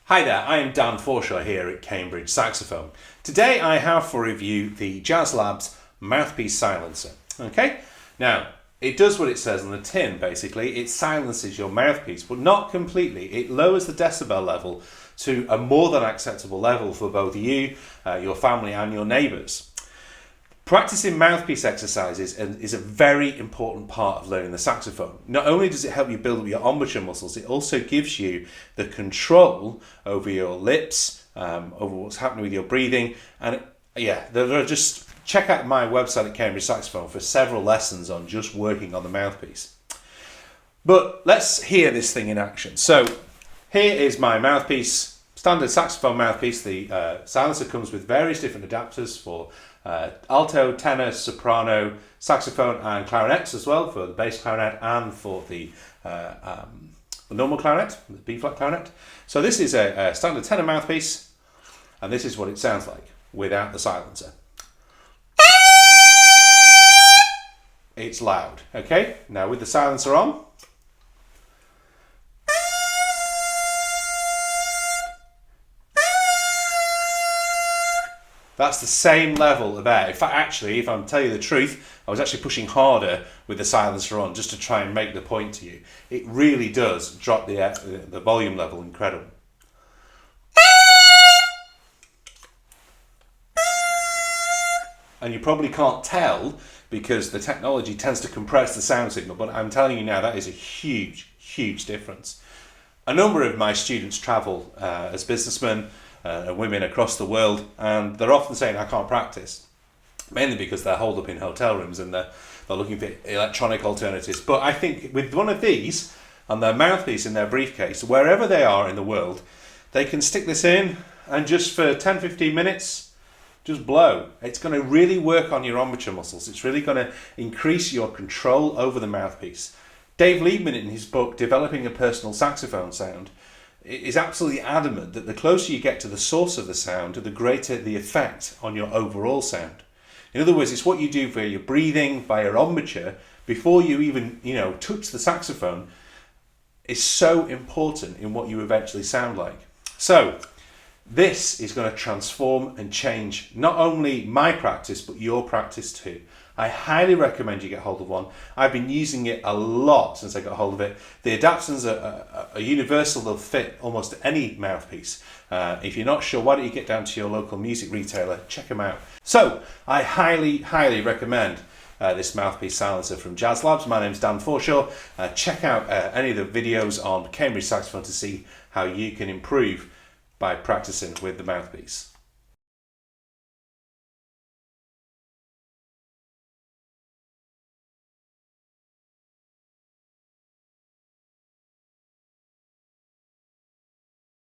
Hi there, I am Dan Forshaw here at Cambridge Saxophone. Today I have for review the Jazz Lab's Mouthpiece Silencer. Okay, now it does what it says on the tin basically. It silences your mouthpiece, but not completely. It lowers the decibel level to a more than acceptable level for both you, your family and your neighbours. Practicing mouthpiece exercises is a very important part of learning the saxophone. Not only does it help you build up your embouchure muscles, it also gives you the control over your lips, over what's happening with your breathing. And just check out my website at Cambridge Saxophone for several lessons on just working on the mouthpiece. But let's hear this thing in action. So here is my mouthpiece, standard saxophone mouthpiece. The silencer comes with various different adapters for alto, tenor, soprano, saxophone and clarinets as well, for the bass clarinet and for the normal clarinet, the B-flat clarinet. So this is a standard tenor mouthpiece, and this is what it sounds like without the silencer. It's loud, okay? Now with the silencer on, that's the same level of air. In fact, actually, if I'm telling you the truth, I was actually pushing harder with the silencer on just to try and make the point to you. It really does drop the volume level incredibly. And you probably can't tell because the technology tends to compress the sound signal, but I'm telling you now that is a huge, huge difference. A number of my students travel as businessmen, women across the world, and they're often saying I can't practice, mainly because they're holed up in hotel rooms and they're looking for electronic alternatives. But I think with one of these and their mouthpiece in their briefcase, wherever they are in the world, they can stick this in and just for 10-15 minutes just blow. It's going to really work on your embouchure muscles. It's really going to increase your control over the mouthpiece. Dave Liebman, in his book Developing a Personal Saxophone Sound, is absolutely adamant that the closer you get to the source of the sound, the greater the effect on your overall sound. In other words, it's what you do for your breathing, by your embouchure, before you even, touch the saxophone, is so important in what you eventually sound like. So, this is going to transform and change not only my practice, but your practice too. I highly recommend you get hold of one. I've been using it a lot since I got hold of it. The adapters are universal. They'll fit almost any mouthpiece. If you're not sure, why don't you get down to your local music retailer, check them out. So I highly, highly recommend this mouthpiece silencer from Jazz Labs. My name's Dan Forshaw. Check out any of the videos on Cambridge Saxophone to see how you can improve by practicing with the mouthpiece.